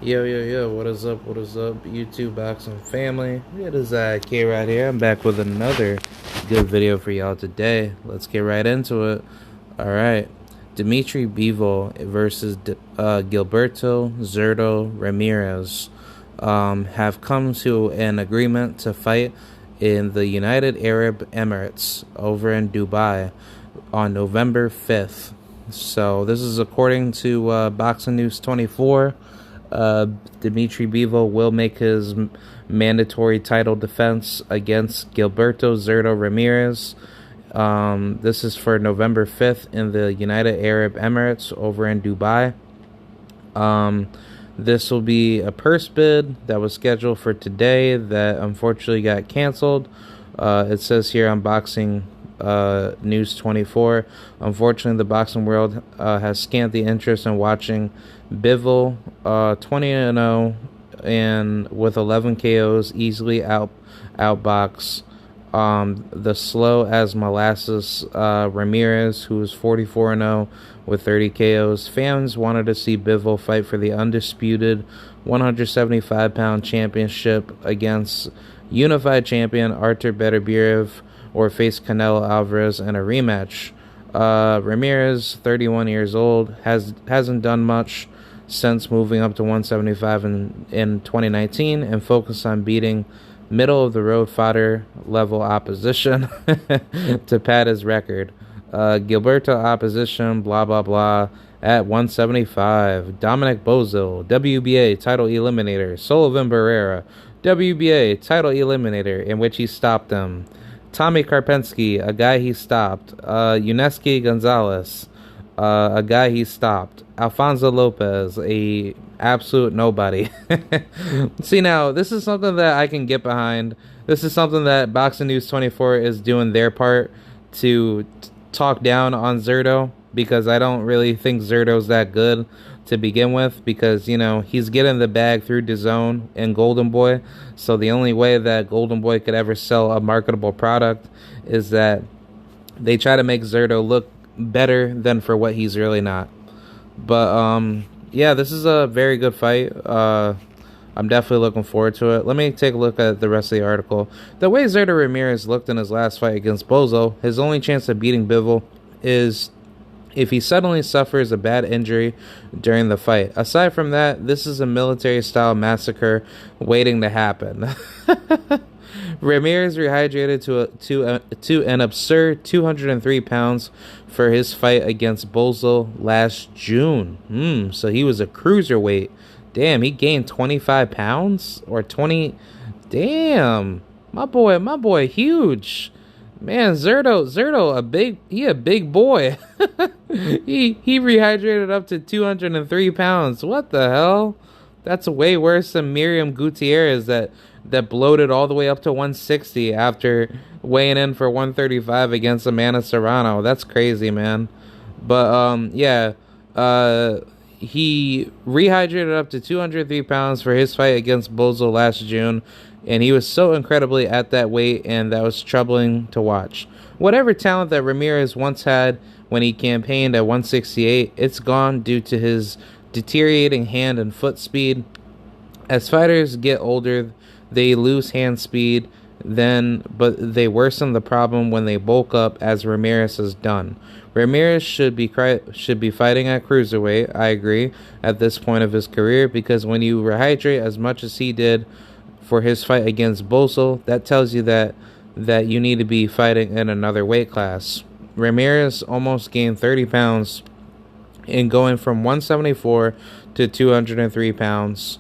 Yo, what is up, YouTube boxing family? It is K right here. I'm back with another good video for y'all today. Let's get right into it. Alright, Dmitry Bivol versus Gilberto Zurdo Ramirez have come to an agreement to fight in the United Arab Emirates over in Dubai on November 5th. So this is according to Boxing News 24. Dmitry Bivol will make his mandatory title defense against Gilberto Zurdo Ramirez. This is for November 5th in the United Arab Emirates over in Dubai. This will be a purse bid that was scheduled for today that unfortunately got canceled. It says here on Boxing News 24, unfortunately the boxing world has scant the interest in watching Bivol 20-0 and with 11 KOs easily outbox the slow as molasses Ramirez, who is 44-0 with 30 KOs. Fans wanted to see Bivol fight for the undisputed 175-pound championship against unified champion Artur Beterbiev, or face Canelo Alvarez in a rematch. Ramirez, 31 years old, hasn't done much since moving up to 175 in 2019 and focused on beating middle of the road fodder level opposition to pad his record. Gilberto opposition, blah blah blah. At 175, Dominic Bozil, WBA title eliminator. Sullivan Barrera, WBA title eliminator, in which he stopped him. Tommy Karpinski, a guy he stopped. Yuneski Gonzalez, a guy he stopped. Alfonso Lopez, a absolute nobody. See, now, this is something that I can get behind. This is something that Boxing News 24 is doing their part to talk down on Zurdo, because I don't really think Zurdo's that good to begin with, because, you know, he's getting the bag through DAZN and Golden Boy. So the only way that Golden Boy could ever sell a marketable product is that they try to make Zurdo look better than for what he's really not. But yeah, this is a very good fight. I'm definitely looking forward to it. Let me take a look at the rest of the article. The way Zurdo Ramirez looked in his last fight against Bozo, his only chance of beating Bivol is if he suddenly suffers a bad injury during the fight. Aside from that, this is a military-style massacre waiting to happen. Ramirez rehydrated to an absurd 203 pounds for his fight against Bozo last June. So he was a cruiserweight. Damn, he gained 25 pounds? Or 20... Damn. My boy, huge. Man, Zurdo, a big boy. he rehydrated up to 203 pounds. What the hell? That's way worse than Miriam Gutierrez that bloated all the way up to 160 after weighing in for 135 against Amanda Serrano. That's crazy, man. But yeah, he rehydrated up to 203 pounds for his fight against Bozo last June, and he was so incredibly at that weight, and that was troubling to watch. Whatever talent that Ramirez once had when he campaigned at 168, it's gone due to his deteriorating hand and foot speed. As fighters get older, they lose hand speed, but they worsen the problem when they bulk up, as Ramirez has done. Ramirez should be fighting at cruiserweight, I agree, at this point of his career, because when you rehydrate as much as he did for his fight against Bozo, that tells you that you need to be fighting in another weight class. Ramirez almost gained 30 pounds in going from 174 to 203 pounds.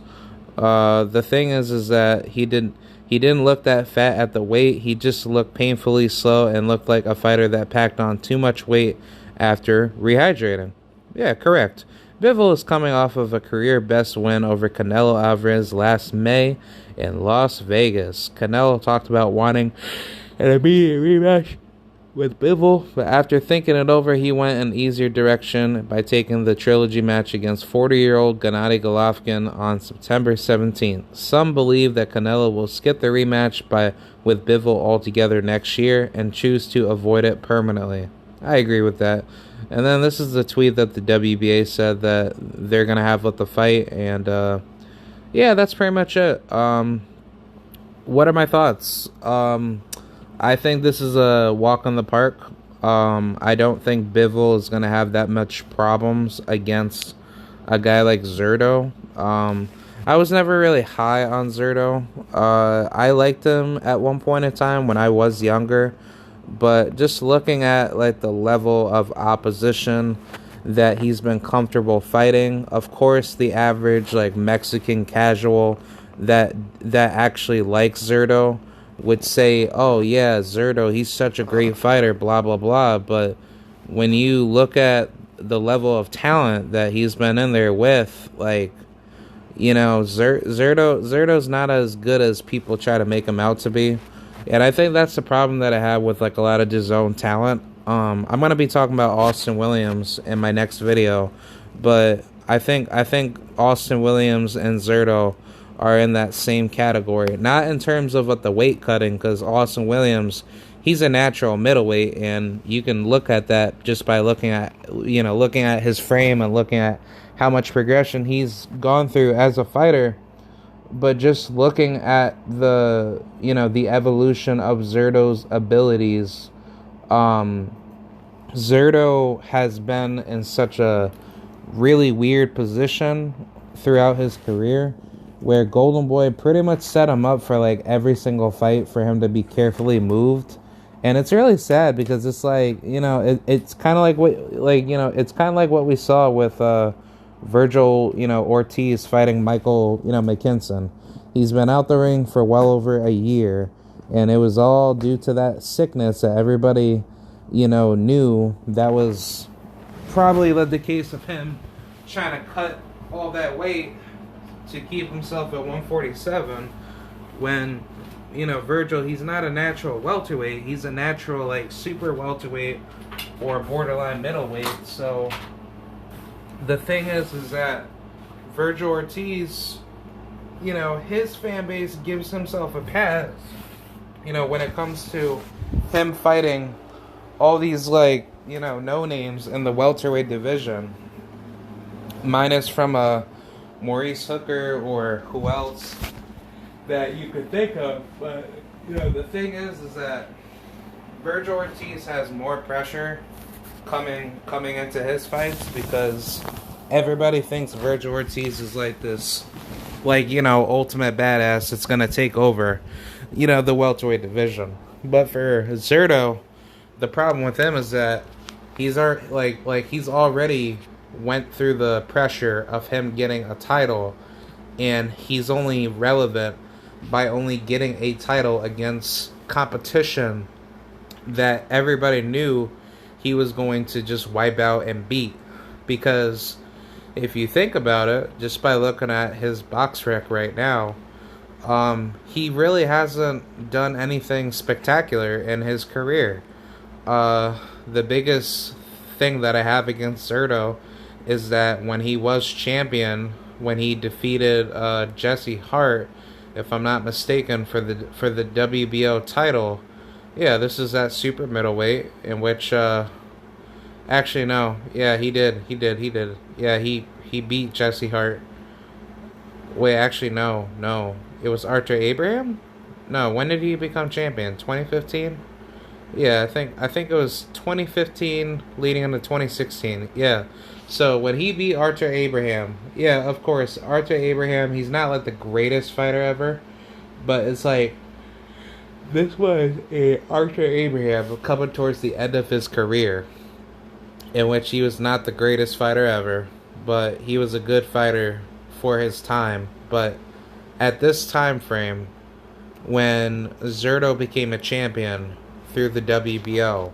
The thing is that he didn't look that fat at the weight. He just looked painfully slow and looked like a fighter that packed on too much weight after rehydrating. Yeah, correct. Bivol is coming off of a career best win over Canelo Alvarez last May in Las Vegas. Canelo talked about wanting an immediate rematch with Bivol, but after thinking it over, he went an easier direction by taking the trilogy match against 40-year-old Gennady Golovkin on September 17th. Some believe that Canelo will skip the rematch with Bivol altogether next year and choose to avoid it permanently. I agree with that. And then this is the tweet that the WBA said that they're going to have with the fight, and yeah, that's pretty much it. What are my thoughts? I think this is a walk in the park. I don't think Bivol is going to have that much problems against a guy like Zurdo. I was never really high on Zurdo. I liked him at one point in time when I was younger, but just looking at like the level of opposition that he's been comfortable fighting, of course, the average like Mexican casual that actually likes Zurdo would say, "Oh yeah, Zurdo, he's such a great fighter, blah blah blah." But when you look at the level of talent that he's been in there with, like, you know, Zurdo's not as good as people try to make him out to be, and I think that's the problem that I have with like a lot of DAZN talent. I'm gonna be talking about Austin Williams in my next video, but I think Austin Williams and Zurdo are in that same category. Not in terms of what the weight cutting, because Austin Williams, he's a natural middleweight, and you can look at that just by looking at his frame and looking at how much progression he's gone through as a fighter. But just looking at the evolution of Zurdo's abilities, Zurdo has been in such a really weird position throughout his career where Golden Boy pretty much set him up for like every single fight for him to be carefully moved. And it's really sad because it's like, it's kind of like it's kind of like what we saw with Virgil, Ortiz fighting Michael, McKinson. He's been out the ring for well over a year, and it was all due to that sickness that everybody, knew that was probably led the case of him trying to cut all that weight to keep himself at 147 when, Virgil, he's not a natural welterweight. He's a natural, like, super welterweight or borderline middleweight. So the thing is that Virgil Ortiz, his fan base gives himself a pass, when it comes to him fighting all these, like, no names in the welterweight division, minus from a Maurice Hooker or who else that you could think of. But the thing is that Virgil Ortiz has more pressure coming into his fights because everybody thinks Virgil Ortiz is like this, like, ultimate badass that's gonna take over, the welterweight division. But for Zurdo, the problem with him is that he's already went through the pressure of him getting a title, and he's only relevant by only getting a title against competition that everybody knew he was going to just wipe out and beat. Because if you think about it, just by looking at his box rec right now, he really hasn't done anything spectacular in his career. The biggest thing that I have against Zurdo is that when he was champion, when he defeated Jesse Hart, if I'm not mistaken, for the WBO title, yeah, this is that super middleweight in which actually no, yeah, he did, yeah, he beat Jesse Hart. Wait, actually no, it was Arthur Abraham. No, when did he become champion? 2015. Yeah, I think it was 2015 leading into 2016. Yeah. So when he beat Arthur Abraham, yeah, of course, Arthur Abraham, he's not like the greatest fighter ever, but it's like this was a Arthur Abraham coming towards the end of his career, in which he was not the greatest fighter ever, but he was a good fighter for his time. But at this time frame, when Zurdo became a champion through the WBO,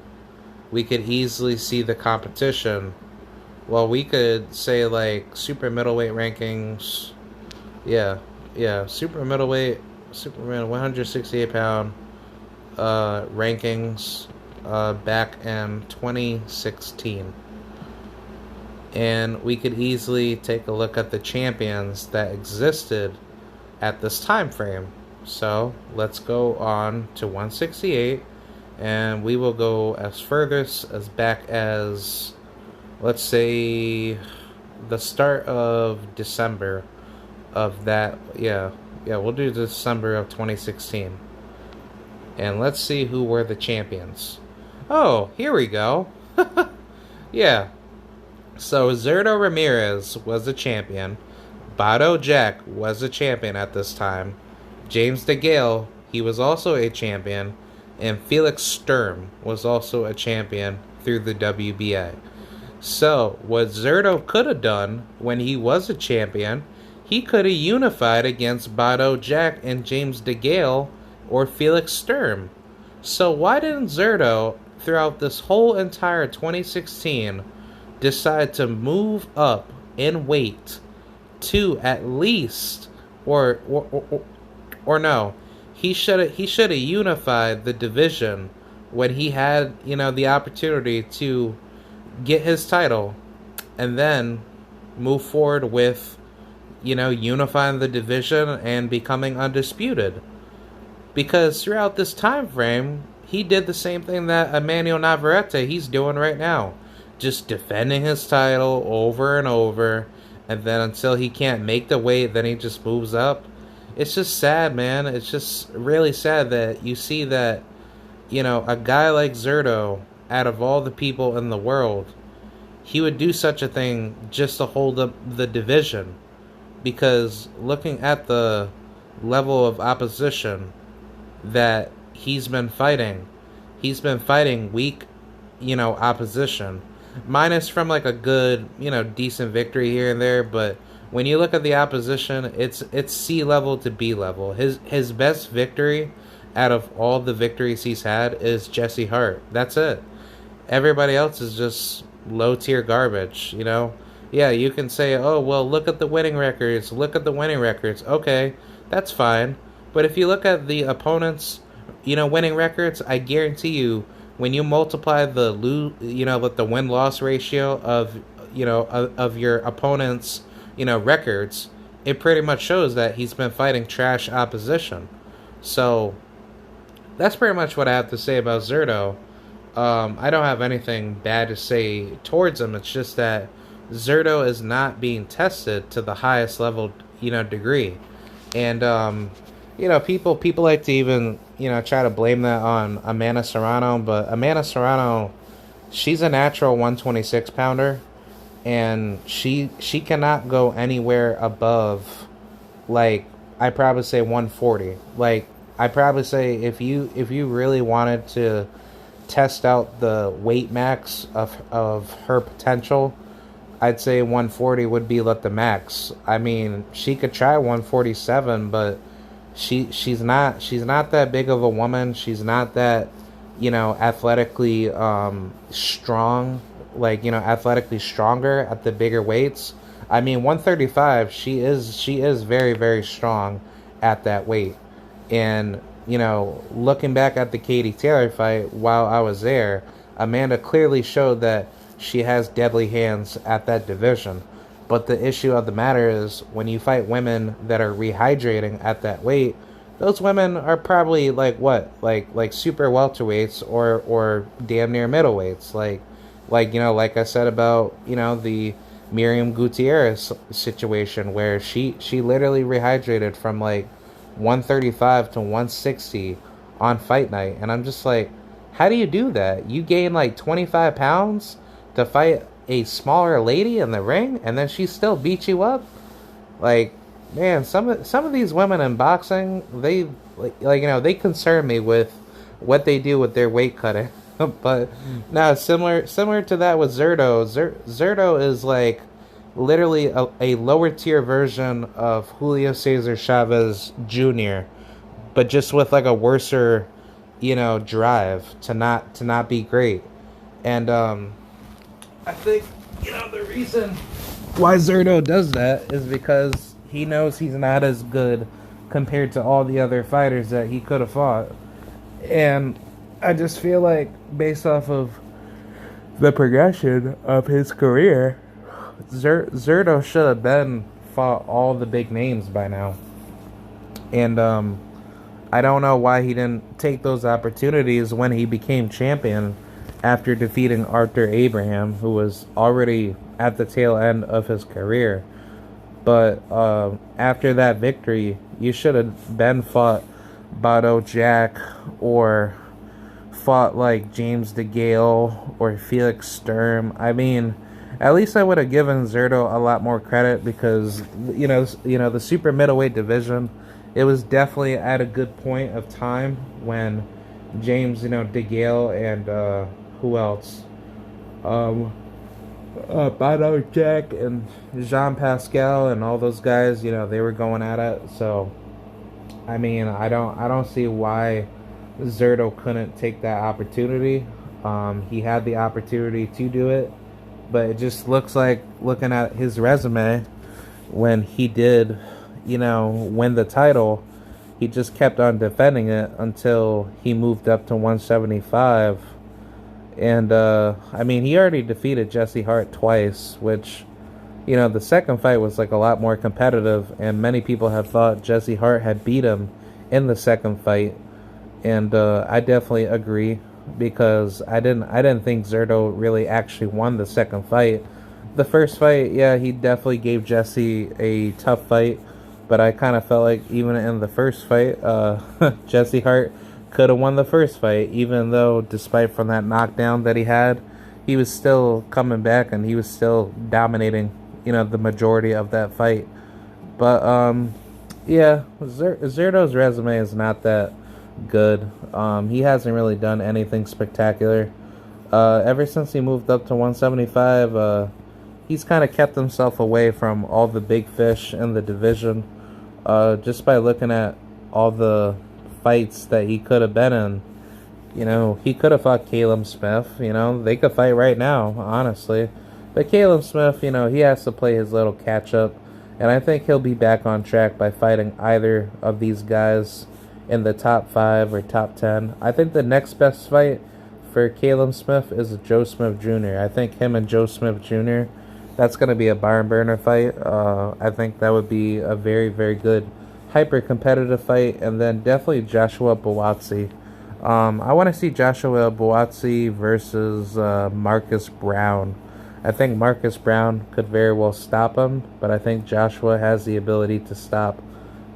we could easily see the competition. Well, we could say like super middleweight rankings. Yeah, super middleweight, 168 pound rankings back in 2016. And we could easily take a look at the champions that existed at this time frame. So let's go on to 168, and we will go as furthest as back as, let's say, the start of December of that. Yeah, we'll do December of 2016. And let's see who were the champions. Oh, here we go. Yeah. So Zurdo Ramirez was the champion. Bado Jack was a champion at this time. James DeGale, he was also a champion. And Felix Sturm was also a champion through the WBA. So, what Zurdo could have done when he was a champion, he could have unified against Bado Jack and James DeGale or Felix Sturm. So why didn't Zurdo, throughout this whole entire 2016, decide to move up in weight to at least, or no, he should have unified the division when he had, the opportunity to get his title, and then move forward with, unifying the division and becoming undisputed. Because throughout this time frame, he did the same thing that Emmanuel Navarrete he's doing right now. Just defending his title over and over, and then until he can't make the weight, then he just moves up. It's just sad, man. It's just really sad that you see that, a guy like Zurdo, out of all the people in the world, he would do such a thing just to hold up the division. Because looking at the level of opposition that he's been fighting weak, opposition. Minus from like a good, decent victory here and there, but when you look at the opposition, it's C level to B level. His best victory out of all the victories he's had is Jesse Hart. That's it. Everybody else is just low tier garbage, Yeah, you can say, oh, well, look at the winning records. Okay, that's fine. But if you look at the opponents, winning records, I guarantee you, when you multiply the with the win-loss ratio of your opponent's, records, it pretty much shows that he's been fighting trash opposition. So that's pretty much what I have to say about Zurdo. I don't have anything bad to say towards him. It's just that Zurdo is not being tested to the highest level, degree. And, people like to even, try to blame that on Amanda Serrano. But Amanda Serrano, she's a natural 126 pounder. And she cannot go anywhere above, like, I probably say 140. Like, I probably say if you really wanted to test out the weight max of her potential, I'd say 140 would be the max. I mean, she could try 147, but she's not that big of a woman. She's not that, athletically strong, athletically stronger at the bigger weights. I mean, 135, she is very, very strong at that weight. And, looking back at the Katie Taylor fight while I was there, Amanda clearly showed that she has deadly hands at that division. But the issue of the matter is, when you fight women that are rehydrating at that weight, those women are probably like super welterweights or damn near middleweights. Like I said about, the Miriam Gutierrez situation, where she literally rehydrated from 135 to 160 on fight night. And I'm just like, how do you do that? You gain 25 pounds to fight a smaller lady in the ring, and then she still beats you up? Man, some of these women in boxing, they they concern me with what they do with their weight cutting. But now, similar to that with Zurdo. Zurdo is literally a lower tier version of Julio Cesar Chavez Jr., but just with a worser, drive to not be great. And I think the reason why Zurdo does that is because he knows he's not as good compared to all the other fighters that he could have fought. And I just feel like, based off of the progression of his career, Zurdo should have been fought all the big names by now. And I don't know why he didn't take those opportunities when he became champion after defeating Arthur Abraham, who was already at the tail end of his career. But after that victory, you should have been fought Bado Jack or fought like James DeGale or Felix Sturm. I mean, at least I would have given Zurdo a lot more credit because the super middleweight division, it was definitely at a good point of time when James DeGale and who else, Bado Jack and Jean Pascal and all those guys, they were going at it. So I mean, I don't see why Zurdo couldn't take that opportunity. He had the opportunity to do it, but it just looks like, looking at his resume, when he did, win the title, he just kept on defending it until he moved up to 175. And, I mean, he already defeated Jesse Hart twice, which, the second fight was like a lot more competitive, and many people have thought Jesse Hart had beat him in the second fight. And I definitely agree, because I didn't think Zurdo really actually won the second fight. The first fight, yeah, he definitely gave Jesse a tough fight, but I kind of felt like even in the first fight, Jesse Hart could have won the first fight, even though despite from that knockdown that he had, he was still coming back and he was still dominating, the majority of that fight. But yeah, Zurdo's resume is not that good. He hasn't really done anything spectacular. Ever since he moved up to 175, he's kind of kept himself away from all the big fish in the division. Just by looking at all the fights that he could have been in, he could have fought Caleb Smith. They could fight right now, honestly. But Caleb Smith, he has to play his little catch up, and I think he'll be back on track by fighting either of these guys in the top 5 or top 10. I think the next best fight for Caleb Smith is Joe Smith Jr. I think him and Joe Smith Jr., that's going to be a barn burner fight. I think that would be a very, very good, hyper competitive fight. And then definitely Joshua Buatsi. I want to see Joshua Buatsi versus Marcus Brown. I think Marcus Brown could very well stop him, but I think Joshua has the ability to stop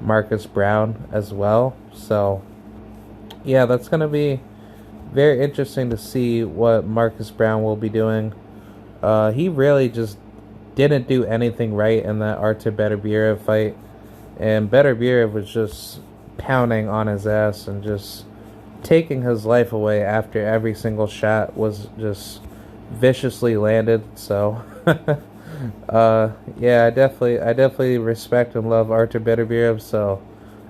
Marcus Brown as well. So yeah, that's going to be very interesting to see what Marcus Brown will be doing. He really just didn't do anything right in that Artur Beterbiev fight, and Beterbiev was just pounding on his ass and just taking his life away after every single shot was just viciously landed. So yeah, I definitely respect and love Artur Beterbiev. So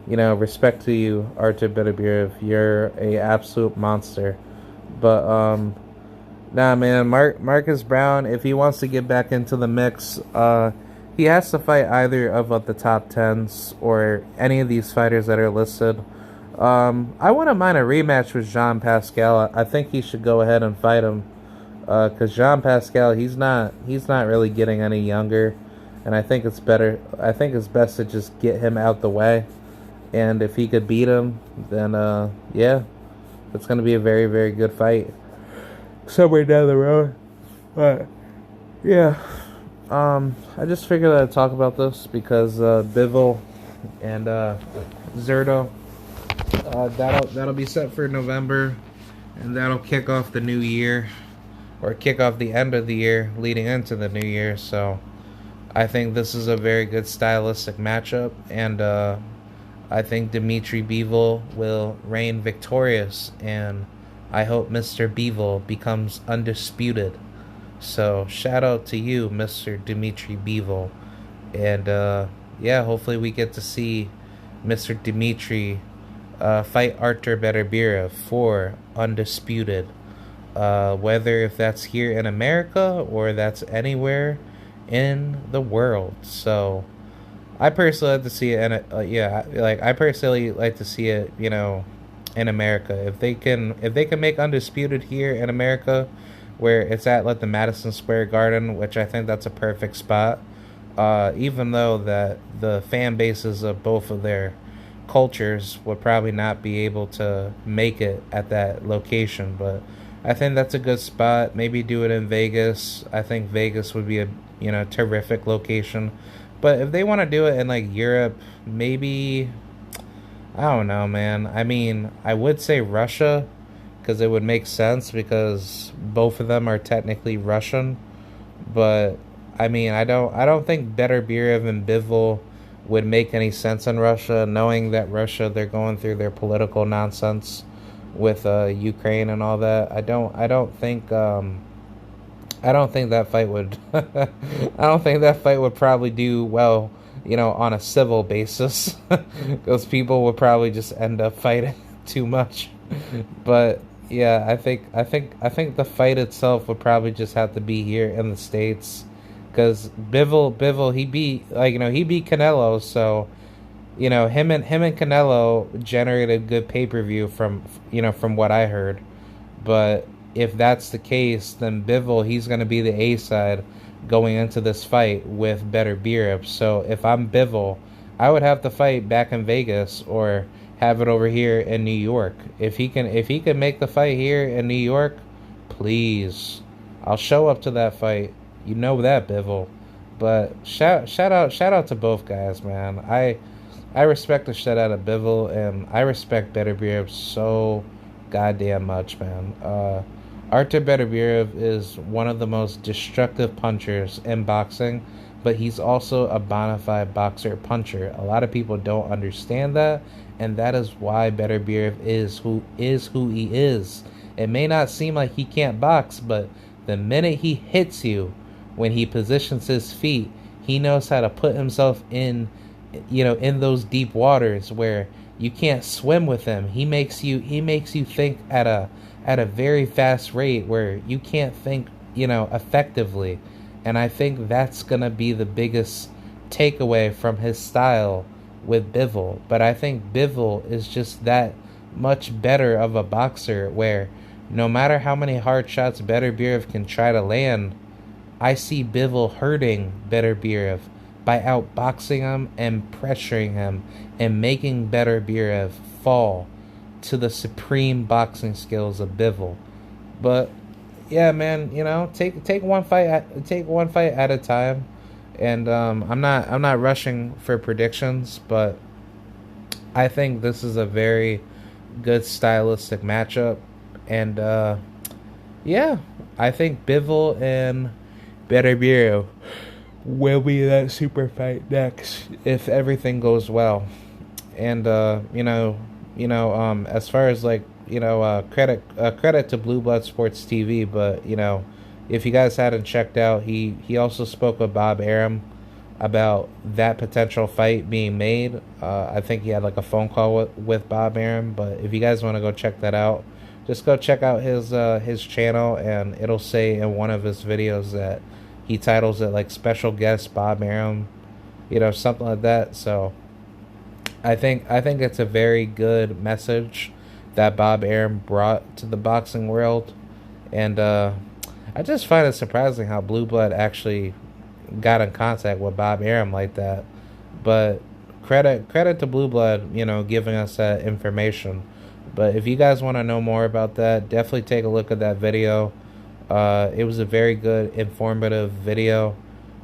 respect to you, Artur Beterbiev. You're a absolute monster. But nah, man, Marcus Brown, if he wants to get back into the mix, he has to fight either of the top 10s or any of these fighters that are listed. I wouldn't mind a rematch with Jean Pascal. I think he should go ahead and fight him, because Jean Pascal, he's not really getting any younger, and I think it's best to just get him out the way. And if he could beat him, then yeah, it's going to be a very, very good fight somewhere down the road. But yeah, I just figured I'd talk about this because Bivol and Zurdo, that'll be set for November, and that'll kick off the new year, or kick off the end of the year leading into the new year. So I think this is a very good stylistic matchup, and I think Dmitry Bivol will reign victorious, and I hope Mr. Bivol becomes undisputed. So shout out to you, Mr. Dmitry Bivol. And yeah, hopefully we get to see Mr. Dmitry fight Artur Beterbiev for undisputed. Whether if that's here in America or that's anywhere in the world. So I personally like to see it, I personally like to see it, in America. If they can make undisputed here in America, where it's at like the Madison Square Garden, which I think that's a perfect spot. Even though that the fan bases of both of their cultures would probably not be able to make it at that location, but I think that's a good spot. Maybe do it in Vegas. I think Vegas would be a terrific location But if they want to do it in like Europe, maybe I don't know, man. I mean, I would say Russia because it would make sense because both of them are technically Russian. But I mean, I don't think Better Biryev and Bivol would make any sense in Russia, knowing that Russia they're going through their political nonsense with Ukraine and all that. I don't think that fight would. I don't think that fight would probably do well, on a civil basis. Those people would probably just end up fighting too much. But yeah, I think the fight itself would probably just have to be here in the States, because Bivol he beat Canelo, so him and Canelo generated good pay-per-view from what I heard. But if that's the case, then Bivol, he's going to be the A side going into this fight with Better Biryev. So if I'm Bivol, I would have to fight back in Vegas or have it over here in New York. If he can make the fight here in New York, please, I'll show up to that fight. You know that, Bivol. But shout out to both guys, man. I respect the shit out of Bivol, and I respect Better Biryev so goddamn much, man. Artur Beterbiev is one of the most destructive punchers in boxing, but he's also a bona fide boxer puncher. A lot of people don't understand that, and that is why Beterbiev is who he is. It may not seem like he can't box, but the minute he hits you, when he positions his feet, he knows how to put himself in those deep waters where you can't swim with him. He makes you think at a very fast rate where you can't think, effectively. And I think that's going to be the biggest takeaway from his style with Bivol. But I think Bivol is just that much better of a boxer where no matter how many hard shots Beterbiev can try to land, I see Bivol hurting Beterbiev by outboxing him and pressuring him and making Beterbiev fall to the supreme boxing skills of Bivol. But yeah, man, take one fight at a time. And I'm not rushing for predictions, but I think this is a very good stylistic matchup. And yeah, I think Bivol and Beterbiev will be that super fight next if everything goes well. And as far as credit to Blue Blood Sports TV, but if you guys hadn't checked out, he also spoke with Bob Arum about that potential fight being made. I think he had like a phone call with Bob Arum, but if you guys want to go check that out, just go check out his channel, and it'll say in one of his videos that he titles it like special guest Bob Arum, something like that. So I think it's a very good message that Bob Arum brought to the boxing world. And I just find it surprising how Blue Blood actually got in contact with Bob Arum like that. But credit to Blue Blood, giving us that information. But if you guys want to know more about that, definitely take a look at that video. It was a very good, informative video.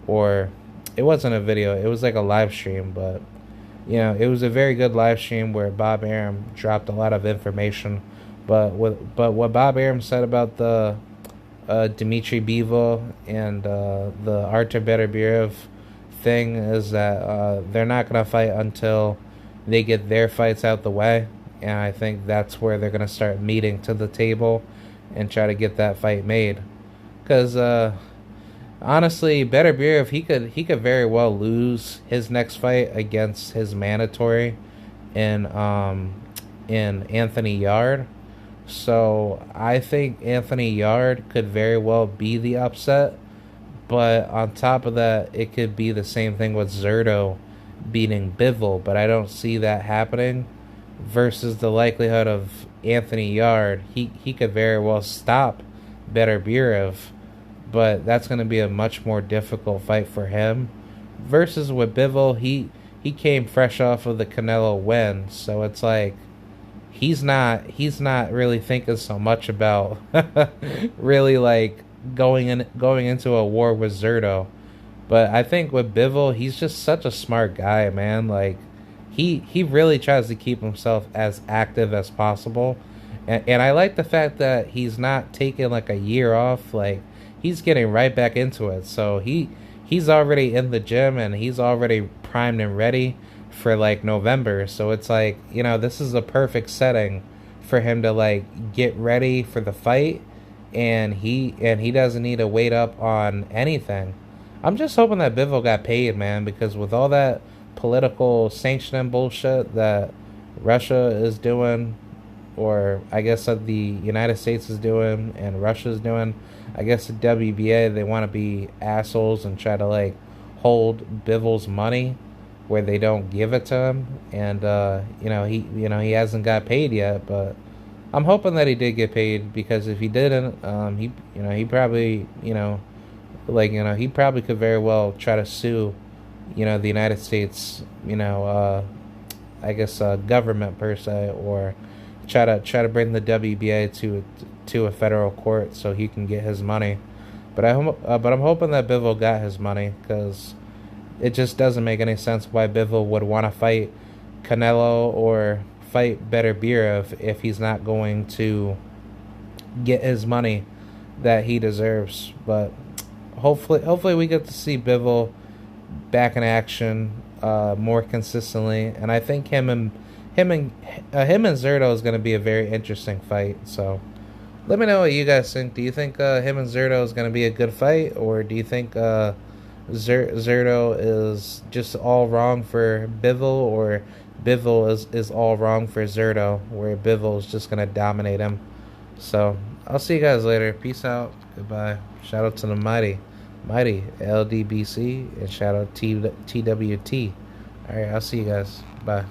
Or it wasn't a video, it was like a live stream, but it was a very good live stream where Bob Arum dropped a lot of information. But what Bob Arum said about the Dmitry Bivol and the Artur Beterbiev thing is that they're not going to fight until they get their fights out the way. And I think that's where they're going to start meeting to the table and try to get that fight made. Because honestly, Beterbiev, he could very well lose his next fight against his mandatory in Anthony Yarde. So I think Anthony Yarde could very well be the upset. But on top of that, it could be the same thing with Zurdo beating Bivol. But I don't see that happening. Versus the likelihood of Anthony Yarde, he could very well stop Beterbiev. But that's going to be a much more difficult fight for him. Versus with Bivol, he came fresh off of the Canelo win. So it's like he's not really thinking so much about really like going into a war with Zurdo. But I think with Bivol, he's just such a smart guy, man. Like he really tries to keep himself as active as possible. And I like the fact that he's not taking like a year off. Like he's getting right back into it. So he's already in the gym and he's already primed and ready for like November. So it's like, you know, this is a perfect setting for him to like get ready for the fight, and he doesn't need to wait up on anything. I'm just hoping that Bivol got paid, man, because with all that political sanctioning bullshit that Russia is doing, or I guess that the United States is doing and Russia is doing, I guess the WBA, they want to be assholes and try to like hold Bivol's money where they don't give it to him, and he hasn't got paid yet, but I'm hoping that he did get paid, because if he didn't, he probably he probably could very well try to sue, the United States, I guess government per se, or try to bring the WBA to a federal court so he can get his money. But I'm hoping that Bivol got his money, because it just doesn't make any sense why Bivol would want to fight Canelo or fight Beterbiev if he's not going to get his money that he deserves. But hopefully we get to see Bivol back in action more consistently, and I think him and Zurdo is going to be a very interesting fight. So let me know what you guys think. Do you think him and Zurdo is going to be a good fight, or do you think Zurdo is just all wrong for Bivol, or Bivol is all wrong for Zurdo, where Bivol is just going to dominate him? So I'll see you guys later. Peace out. Goodbye. Shout out to the mighty LDBC, and shout out TWT. All right, I'll see you guys. Bye.